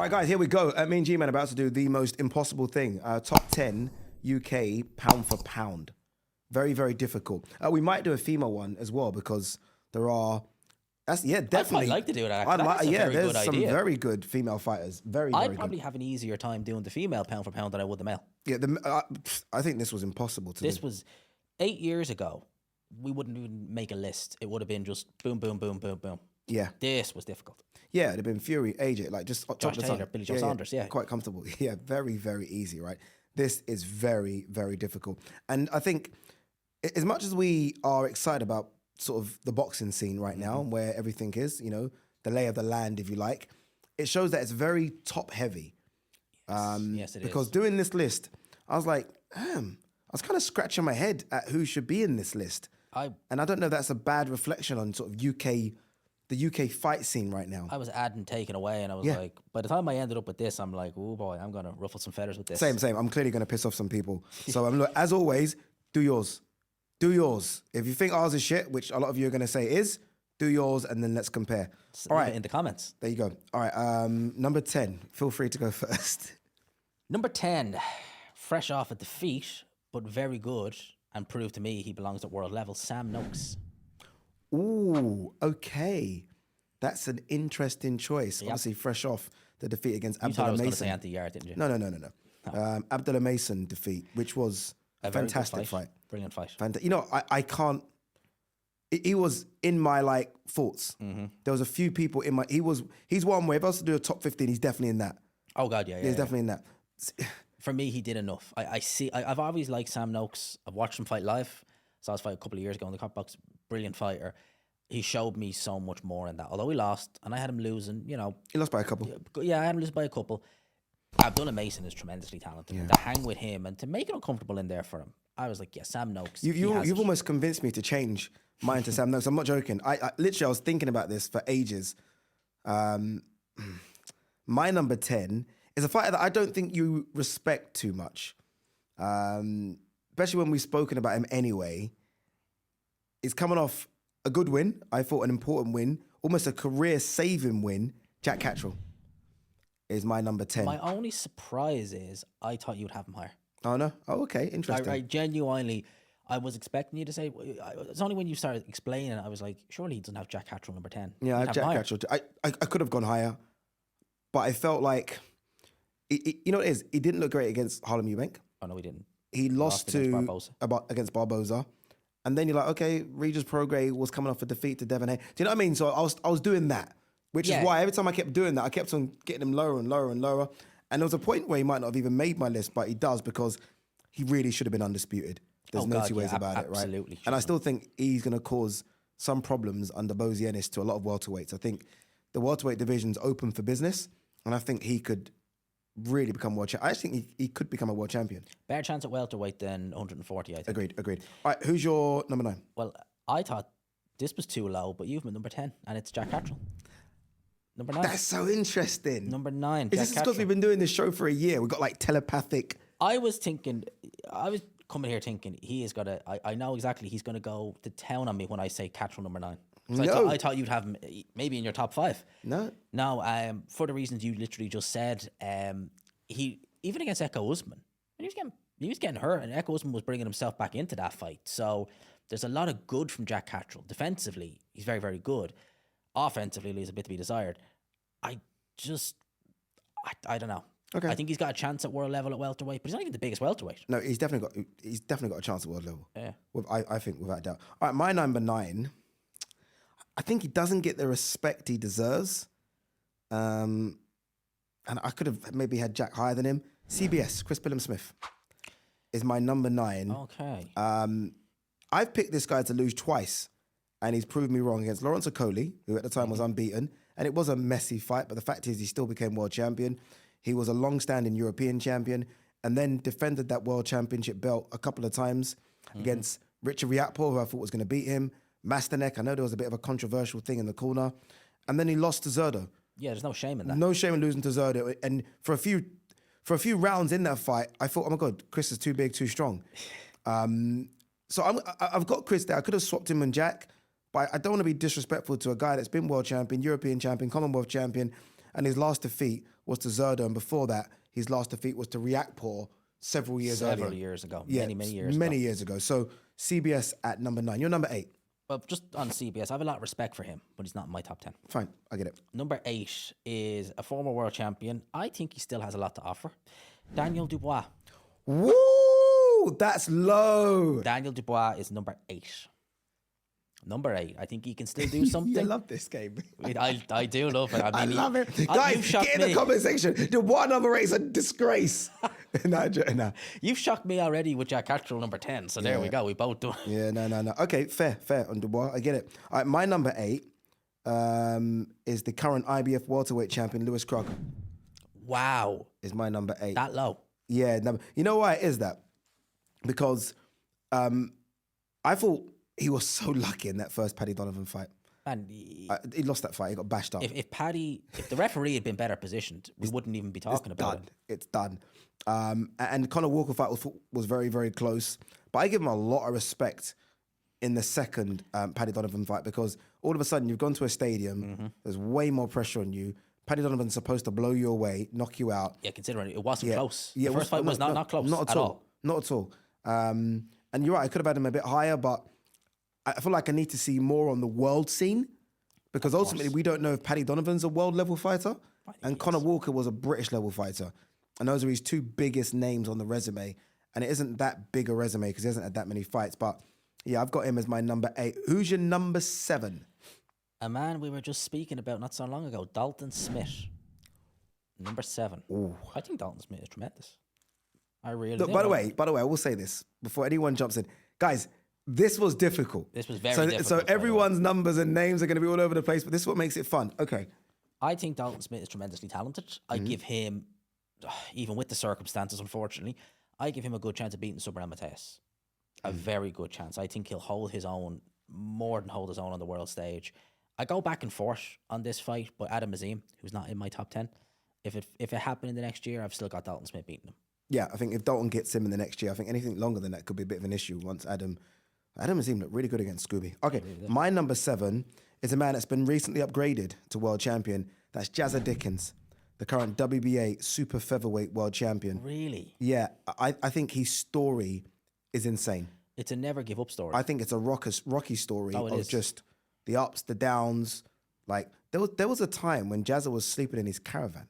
right, guys, here we go. Me and G-Man about to do the most impossible thing. Top 10 UK pound for pound. Very, very difficult. We might do a female one as well because there are... definitely. I'd quite like to do that. That's a very there's good some idea. very good female fighters. Very, very I'd good. probably have an easier time doing the female pound for pound than I would the male. Yeah, I think this was impossible to do. This was 8 years ago. We wouldn't even make a list. It would have been just boom, boom, boom, boom, boom. Yeah. This was difficult. Yeah, it'd have been Fury, AJ, like just top Josh of the Taylor, tongue. Billy Joe Saunders, yeah. Quite comfortable. Yeah, very, very easy, right? This is very, very difficult. And I think as much as we are excited about sort of the boxing scene right now, where everything is, you know, the lay of the land, if you like, it shows that it's very top heavy. Yes, it is. Because doing this list, I was like, I was kind of scratching my head at who should be in this list. And I don't know if that's a bad reflection on sort of the UK fight scene right now. I was adding, taken away, and I was like, by the time I ended up with this, I'm like, oh boy, I'm going to ruffle some feathers with this. Same. I'm clearly going to piss off some people. So look, as always, do yours. Do yours. If you think ours is shit, which a lot of you are going to say is, do yours, and then let's compare. All right. In the comments. There you go. All right. Number 10. Feel free to go first. Number 10, fresh off a defeat, but very good, and proved to me he belongs at world level, Sam Noakes. Ooh, okay. That's an interesting choice. Yep. Obviously, fresh off the defeat against Abdullah Mason. You thought I was going to say Anthony Yard, didn't you? No. Abdullah Mason defeat, which was a fantastic fight. Brilliant fight. You know, I can't... He was in my, like, thoughts. There was a few people in my... He's one way. If I was to do a top 15, he's definitely in that. Oh, God, yeah. He's definitely in that. For me, he did enough. I've always liked Sam Noakes. I've watched him fight live. Saw his fight a couple of years ago in the Cop Box. Brilliant fighter. He showed me so much more in that. Although he lost, and I had him losing, you know. He lost by a couple. Yeah, I had him lose by a couple. Abdullah Mason is tremendously talented. And to hang with him and to make it uncomfortable in there for him, I was like, yeah, Sam Noakes. You've almost convinced me to change mine to Sam Noakes. I'm not joking. I literally, I was thinking about this for ages. My number 10 is a fighter that I don't think you respect too much. Especially when we've spoken about him anyway. He's coming off a good win. I thought an important win, almost a career-saving win. Jack Cattrall is my number 10. My only surprise is I thought you'd have him higher. Oh, no? Oh, okay. Interesting. I genuinely, I was expecting you to say, it's only when you started explaining it, I was like, surely he doesn't have Jack Cattrall number 10. Yeah, I have Jack Cattrall. I could have gone higher, but I felt like, you know what it is? He didn't look great against Harlem Eubank. Oh, no, he didn't. He lost against Barboza. And then you're like, okay, Regis Prograis was coming off a defeat to Devon Hay. Do you know what I mean? So I was doing that, which is why every time I kept doing that, I kept on getting him lower and lower and lower. And there was a point where he might not have even made my list, but he does because he really should have been undisputed. There's no two ways about it, right? Absolutely. And I still think he's going to cause some problems under Bozy Ennis to a lot of welterweights. I think the welterweight division's open for business, and I think he could really become world champion. I just think he could become a world champion. Better chance at welterweight than 140, I think. Agreed. All right, who's your number 9? Well, I thought this was too low, but you've been number 10, and it's Jack Cattrall. Number 9. That's so interesting. Number 9, Is this because we've been doing this show for a year? We've got like telepathic... I was coming here thinking he is going to... I know exactly he's going to go to town on me when I say Cattrall number 9. So No. I thought you'd have him maybe in your top 5. No. No, for the reasons you literally just said, he even against Echo Usman, he was getting hurt, and Echo Usman was bringing himself back into that fight. So there's a lot of good from Jack Cattrall. Defensively, he's very, very good. Offensively, leaves a bit to be desired. I don't know. Okay. I think he's got a chance at world level at welterweight, but he's not even the biggest welterweight. No, he's definitely got a chance at world level. Yeah. I think without doubt. All right, my number 9. I think he doesn't get the respect he deserves. And I could have maybe had Jack higher than him. CBS, Chris Billum-Smith, is my number 9. Okay. I've picked this guy to lose twice, and he's proved me wrong against Lawrence Okoli, who at the time was unbeaten. And it was a messy fight, but the fact is he still became world champion. He was a long-standing European champion and then defended that world championship belt a couple of times against Richard Riakpo, who I thought was going to beat him. Masterneck, I know there was a bit of a controversial thing in the corner. And then he lost to Zerdo. Yeah, there's no shame in that. No shame in losing to Zerdo. And for a few rounds in that fight, I thought, oh my God, Chris is too big, too strong. So I've got Chris there. I could have swapped him and Jack, but I don't want to be disrespectful to a guy that's been world champion, European champion, Commonwealth champion, And his last defeat was to Zerdo, and before that, his last defeat was to Reakpor several years Several earlier. years ago. Yeah, Many years ago. So CBS at number 9. You're number 8. Well, just on CBS, I have a lot of respect for him, but he's not in my top 10. Fine, I get it. Number 8 is a former world champion. I think he still has a lot to offer. Daniel Dubois. Woo! That's low. Daniel Dubois is number 8. Number 8. I think he can still do something. I love this game. I do love it. I love it. You've Guys, shocked get in the me. comment section. Dubois number 8 is a disgrace. nah. You've shocked me already with Jack Cattrall number 10. So there we go. We both do. Yeah, no. Okay, fair on Dubois. I get it. All right, my number 8 is the current IBF welterweight champion, Lewis Krug. Wow. Is my number 8. That low. Yeah, you know why it is that? Because I thought he was so lucky in that first Paddy Donovan fight. And He lost that fight. He got bashed up. if the referee had been better positioned, we wouldn't even be talking about it. It's done. And the Conor Walker fight was very, very close. But I give him a lot of respect in the second Paddy Donovan fight because all of a sudden you've gone to a stadium, there's way more pressure on you. Paddy Donovan's supposed to blow you away, knock you out. Yeah, considering it wasn't close. Yeah, The first fight was not close Not at all. Not at all. And you're right, I could have had him a bit higher, but I feel like I need to see more on the world scene because ultimately we don't know if Paddy Donovan's a world level fighter and Conor Walker was a British level fighter. And those are his two biggest names on the resume. And it isn't that big a resume because he hasn't had that many fights. But yeah, I've got him as my number 8. Who's your number 7? A man we were just speaking about not so long ago, Dalton Smith. Number 7. Ooh. I think Dalton Smith is tremendous. I really Look, do. by the way, I will say this before anyone jumps in. Guys, this was difficult. This was very difficult. So everyone's numbers and names are going to be all over the place, but this is what makes it fun. Okay. I think Dalton Smith is tremendously talented. I give him, even with the circumstances, unfortunately, I give him a good chance of beating Subram Mateus. A very good chance. I think he'll hold his own, more than hold his own on the world stage. I go back and forth on this fight, but Adam Azim, who's not in my top 10, if it happened in the next year, I've still got Dalton Smith beating him. Yeah, I think if Dalton gets him in the next year, I think anything longer than that could be a bit of an issue once Adam Azim looked really good against Scooby. Okay, my number 7 is a man that's been recently upgraded to world champion. That's Jazza Dickens, the current WBA super featherweight world champion. Really? Yeah, I think his story is insane. It's a never give up story. I think it's a rocky story Oh, it of is. just the ups, the downs. Like there was a time when Jazza was sleeping in his caravan.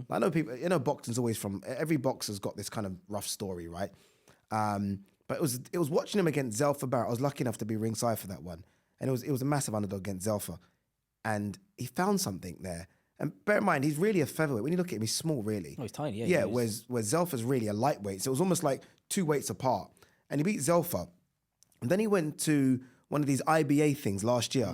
I know people, boxing's always every boxer's got this kind of rough story, right? But it was watching him against Zelfa Barrett. I was lucky enough to be ringside for that one. And it was a massive underdog against Zelfa. And he found something there. And bear in mind, he's really a featherweight. When you look at him, he's small, really. Oh, he's tiny, yeah. Yeah, whereas Zelfa's really a lightweight. So it was almost like 2 weights apart. And he beat Zelfa. And then he went to one of these IBA things last year.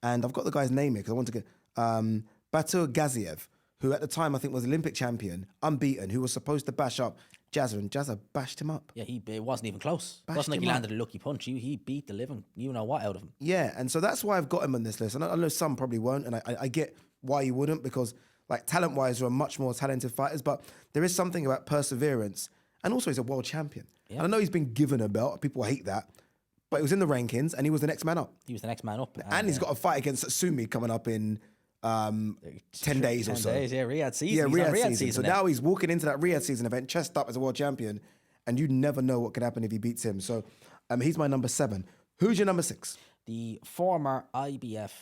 And I've got the guy's name here because I want to get Batur Gaziev, who at the time I think was Olympic champion, unbeaten, who was supposed to bash up Jazza, and Jazza bashed him up. Yeah, it wasn't even close. It Bashed wasn't like he him up. landed a lucky punch. He beat the living, what out of him. Yeah, and so that's why I've got him on this list. And I know some probably won't, and I get why you wouldn't, because like talent-wise, there are much more talented fighters, but there is something about perseverance, and also he's a world champion. Yeah. And I know he's been given a belt. People hate that. But he was in the rankings, and he was the next man up. He was the next man up. And he's got a fight against Satsumi coming up in 10 days or 10 so. days, yeah, Riyadh season. Yeah, He's on Riyadh season. So now. now he's walking into that Riyadh season event, chest up as a world champion, and you never know what could happen if he beats him. So he's my number 7. Who's your number 6? The former IBF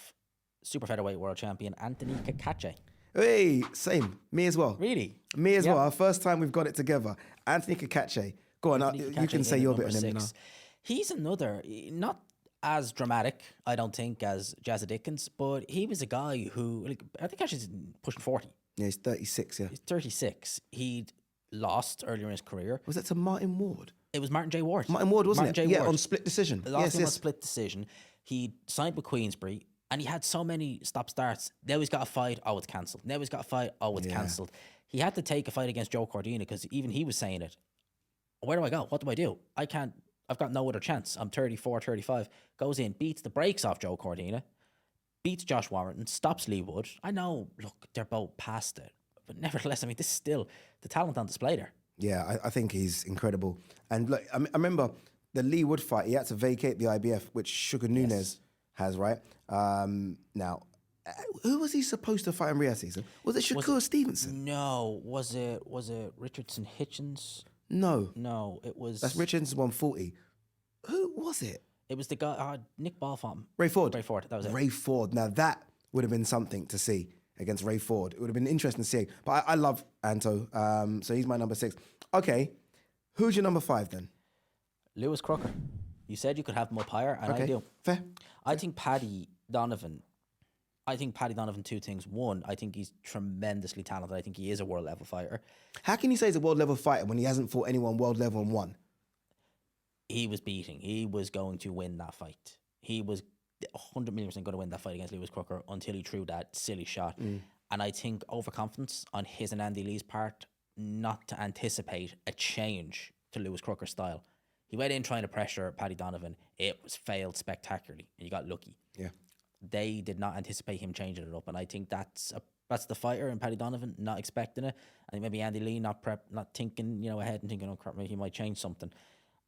super featherweight world champion, Anthony Kakache. Hey, same. Me as well. Really? Me as Yeah. well. Our first time we've got it together. Anthony Kakache. Go on, Anthony you Kakache can say in your at bit on number him now. 6. He's another, not as dramatic, I don't think, as Jazza Dickens, but he was a guy who, I think actually he's pushing 40. Yeah, he's 36, yeah. He's 36. He'd lost earlier in his career. Was that to Martin Ward? It was Martin J. Ward. Martin Ward, wasn't Martin it? J. Yeah, Ward. on split decision. Lost him on Yes. split decision. He signed with Queensbury, and he had so many stop-starts. Now he's got a fight, oh, it's cancelled. Now he's got a fight, oh, it's cancelled. He had to take a fight against Joe Cordina because even he was saying it. Where do I go? What do I do? I've got no other chance. I'm 34, 35. Goes in, beats the brakes off Joe Cordina, beats Josh Warrington, stops Lee Wood. I know, look, they're both past it. But nevertheless, this is still the talent on display there. Yeah, I think he's incredible. And look, I remember the Lee Wood fight, he had to vacate the IBF, which Sugar Nunes has, right? Now, Who was he supposed to fight in Riyadh season? Was it Shakur Stevenson? No, was it Richardson Hitchens? No, No, it was. that's Richardson's 140. Who was it? It was the guy. Nick Ball fought him. Ray Ford. Ray Ford. That was it. Ray Ford. Now that would have been something to see against Ray Ford. It would have been interesting to see. But I love Anto, so he's my number 6. Okay, who's your number 5 then? Lewis Crooker. You said you could have him up higher, and Okay, I do. fair. I think Paddy Donovan. Two things. One, I think he's tremendously talented. I think he is a world level fighter. How can you say he's a world level fighter when he hasn't fought anyone world level and won? He was beating. He was going to win that fight. He was 100% going to win that fight against Lewis Crooker until he threw that silly shot. And I think overconfidence on his and Andy Lee's part not to anticipate a change to Lewis Crooker's style. He went in trying to pressure Paddy Donovan. It was failed spectacularly, and you got lucky. Yeah. They did not anticipate him changing it up, and I think that's the fighter in Paddy Donovan not expecting it. I think maybe Andy Lee not thinking ahead and thinking, oh crap, maybe he might change something.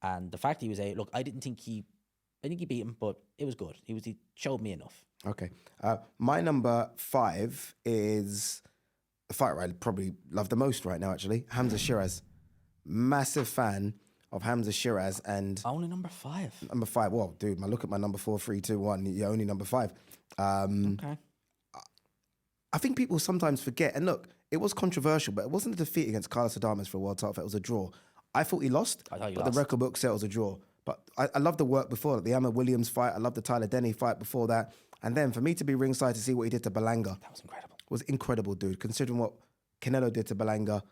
And the fact he was I think he beat him, but it was good. He showed me enough. Okay. My number 5 is the fighter I probably love the most right now, actually, Hamza Shiraz. Massive fan of Hamza Shiraz, and Only number 5. number 5. Well, dude, look at my number 4, 3, 2, 1. You're only number 5. Okay. I think people sometimes forget. And look, it was controversial, but it wasn't a defeat against Carlos Adames for a world title fight. It was a draw. I thought he lost, I thought he but lost. the record book said it was a draw. But I love the work before that. The Emma Williams fight. I love the Tyler Denny fight before that. And then for me to be ringside to see what he did to Belanga That was incredible. was incredible, dude, considering what Canelo did to Belanga a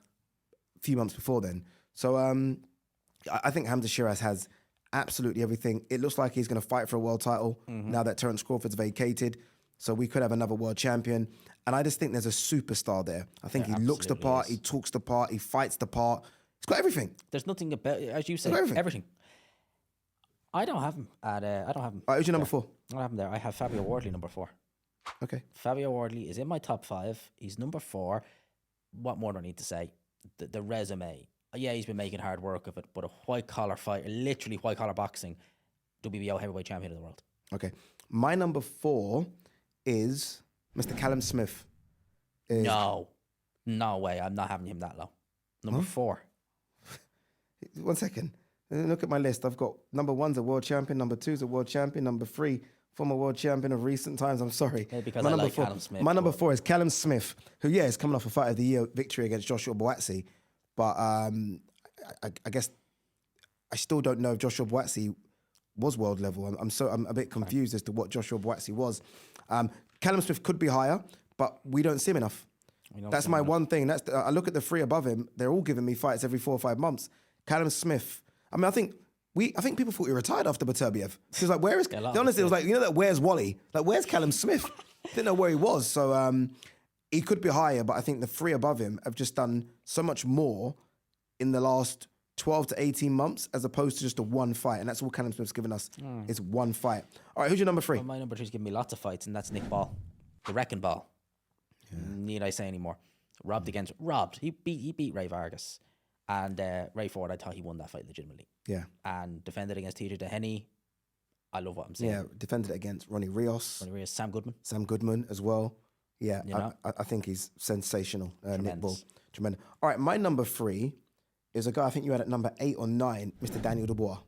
few months before then. So I think Hamza Shiraz has absolutely everything. It looks like he's going to fight for a world title now that Terence Crawford's vacated. So we could have another world champion. And I just think there's a superstar there. I think he looks the part, he talks the part, he fights the part. He's got everything. There's nothing about, as you said, everything. I don't have him at. I don't have him. All right, who's your number 4? I don't have him there. I have Fabio Wardley number 4. Okay. Fabio Wardley is in my top 5. He's number 4. What more do I need to say? The resume. Yeah, he's been making hard work of it, but a white collar fighter, literally white collar boxing, WBO heavyweight champion of the world. Okay. My number 4 is Mr. Callum Smith. No way. I'm not having him that low. Number 4. 1 second. Look at my list. I've got number 1's a world champion, number 2's a world champion, number 3 former world champion of recent times. I'm sorry. Yeah, because my I number like Callum Smith. My number 4 is Callum Smith, who is coming off a fight of the year victory against Joshua Buatsi, but I guess I still don't know if Joshua Buatsi was world level. I'm a bit confused as to what Joshua Buatsi was. Callum Smith could be higher, but we don't see him enough. That's my one thing. I look at the 3 above him. They're all giving me fights every 4 or 5 months. Callum Smith. I mean, I think people thought he retired after Baturbiev. He was like, where is... Honestly, it was like, you know that where's Wally? Like, where's Callum Smith? Didn't know where he was. So he could be higher, but I think the 3 above him have just done so much more in the last 12 to 18 months as opposed to just a one fight. And that's all Callum Smith's given us is one fight. All right, who's your number 3? Well, my number 3's giving me lots of fights, and that's Nick Ball. The Wrecking Ball. Need I say anymore? Robbed. He beat Ray Vargas. And Ray Ford, I thought he won that fight legitimately. Yeah. And defended against TJ Dehenny. I love what I'm seeing. Yeah, defended against Ronnie Rios. Sam Goodman. Sam Goodman as well. Yeah, You know? I think he's sensational, Nick Ball. Tremendous. Tremendous. All right, my number 3 is a guy I think you had at number 8 or 9, Mr. Daniel Dubois.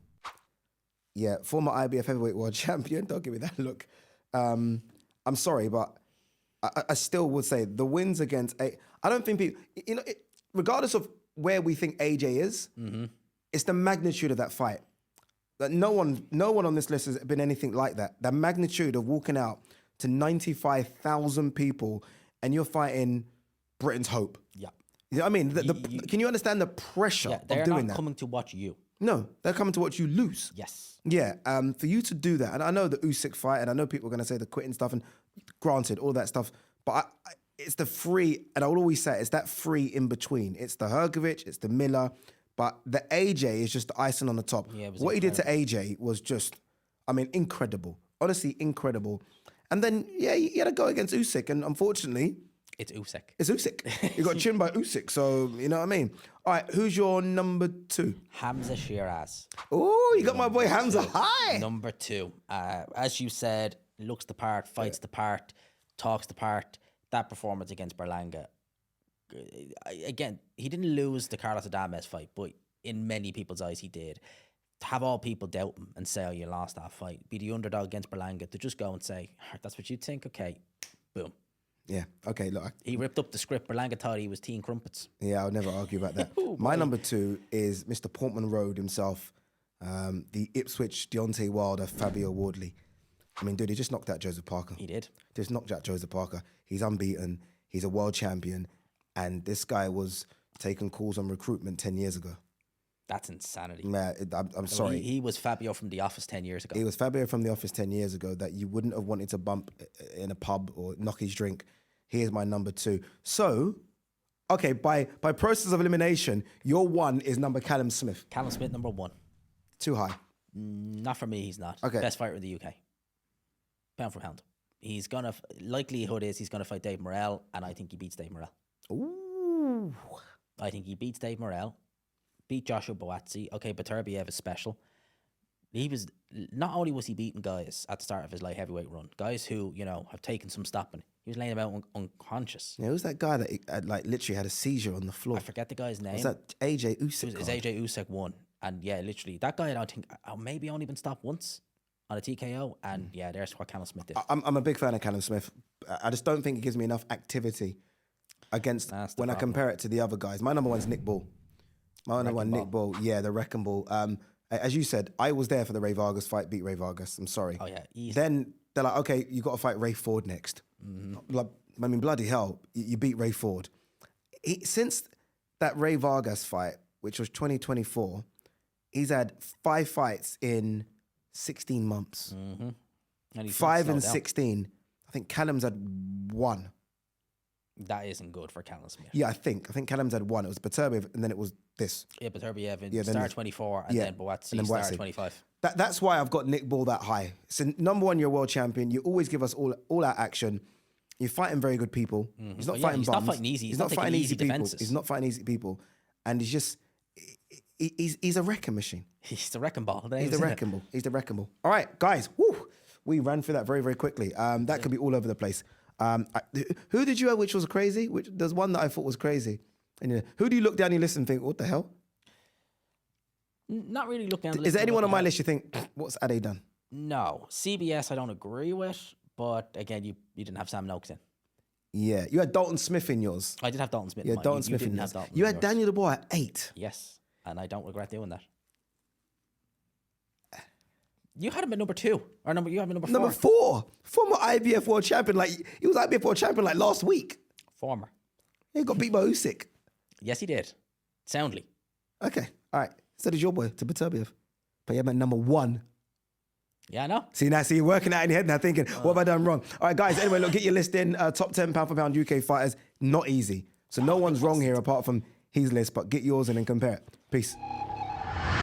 Yeah, former IBF heavyweight world champion. Don't give me that look. I'm sorry, but I still would say the wins against... I don't think people... regardless of where we think AJ is, it's the magnitude of that fight. That no one on this list has been anything like that. The magnitude of walking out to 95,000 people and you're fighting Britain's hope. Yeah. You know what I mean? Can you understand the pressure Yeah, of they're doing not that? coming to watch you. No, they're coming to watch you lose. Yes. Yeah, for you to do that, and I know the Usyk fight, and I know people are going to say the quitting stuff, and granted, all that stuff, but it's the free, and I will always say it's that free in between. It's the Hergovich, it's the Miller, but the AJ is just the icing on the top. Yeah, it was what he did to AJ was just, incredible. Honestly, incredible. And then, yeah, he had to go against Usyk, and unfortunately... It's Usyk. It's Usyk. He got chinned by Usyk, so you know what I mean? All right, who's your number 2? Hamza Shiraz. Oh, you got my boy Hamza high. Number 2. As you said, looks the part, fights the part, talks the part. That performance against Berlanga, again, he didn't lose the Carlos Adames fight, but in many people's eyes, he did. To have all people doubt him and say, oh, you lost that fight, be the underdog against Berlanga, to just go and say, that's what you think? Okay, boom. Yeah. Okay. Look, He ripped up the script. Berlanga thought he was tea and crumpets. yeah, I'll never argue about that. My number 2 is Mr. Portman Road himself, the Ipswich Deontay Wilder, Fabio Wardley. I mean, dude, he just knocked out Joseph Parker. He did. Just knocked out Joseph Parker. He's unbeaten. He's a world champion. And this guy was taking calls on recruitment 10 years ago. That's insanity. Man, I'm sorry. He was Fabio from The Office 10 years ago. He was Fabio from The Office 10 years ago that you wouldn't have wanted to bump in a pub or knock his drink. Here's my number 2. So, okay, by process of elimination, your 1 is number Callum Smith. Callum Smith, number 1. Too high. Not for me, he's not. Okay. Best fighter in the UK. Pound for pound. He's going to, likelihood is he's going to fight Dave Morrell, and I think he beats Dave Morrell. Ooh. I think he beats Dave Morrell, beat Joshua Boazzi. Okay, Beterbiev is special. He was, not only was he beating guys at the start of his light heavyweight run, guys who, you know, have taken some stopping. He was laying about unconscious. Yeah, who's that guy that like literally had a seizure on the floor? I forget the guy's name. Was that AJ Usyk? It's AJ Usyk won. And yeah, literally, that guy, I don't think, maybe only been stopped once on a TKO. And yeah, there's what Callum Smith did. I'm a big fan of Callum Smith. I just don't think he gives me enough activity against when I compare it to the other guys. My number 1 is Nick Ball. My number 1, Nick Ball. Yeah, the Wrecking Ball. As you said, I was there for the Ray Vargas fight, beat Ray Vargas. I'm sorry. Oh, yeah. Easy. Then they're like, okay, you got to fight Ray Ford next. Like, I mean, bloody hell, you beat Ray Ford. Since that Ray Vargas fight, which was 2024, he's had 5 fights in 16 months. And 5 and 16. I think Callum's had 1. That isn't good for Callum Smith. Yeah, I think Callum's had 1. It was Beterbiev, and then it was this. Yeah, Beterbiev in start 24, and then Boazzi start 25. That's why I've got Nick Ball that high. So number 1, you're a world champion. You always give us all our action. You're fighting very good people. He's not fighting bums. He's not fighting easy. He's not fighting easy people. defenses. He's not fighting easy people, and he's just he's a wrecking machine. He's the wrecking ball. He's the wrecking ball. He's the wrecking ball. All right, guys. Woo, we ran through that very, very quickly. That could be all over the place. Who did you have which was crazy? There's one that I thought was crazy. And who do you look down your list and think, what the hell? Not really looking down the list. Is there anyone on my list you think, what's Ade done? No. CBS I don't agree with, but again, you didn't have Sam Noakes in. Yeah, you had Dalton Smith in yours. I did have Dalton Smith. Yeah, Dalton Smith in yours. You had Daniel Dubois at 8. Yes, and I don't regret doing that. You had him at number 2, you had him at number 4. Number 4, former IBF world champion. Like he was IBF world champion like last week. Former. He got beat by Usyk. Yes, he did. Soundly. Okay, all right. So did your boy to Beterbiev, but yeah, man, number 1. Yeah, I know. See, you're working out in your head now, thinking, what have I done wrong? All right, guys. Anyway, look, get your list in. Top 10 pound for pound UK fighters. Not easy. So no one's wrong here apart from his list. But get yours and then compare it. Peace.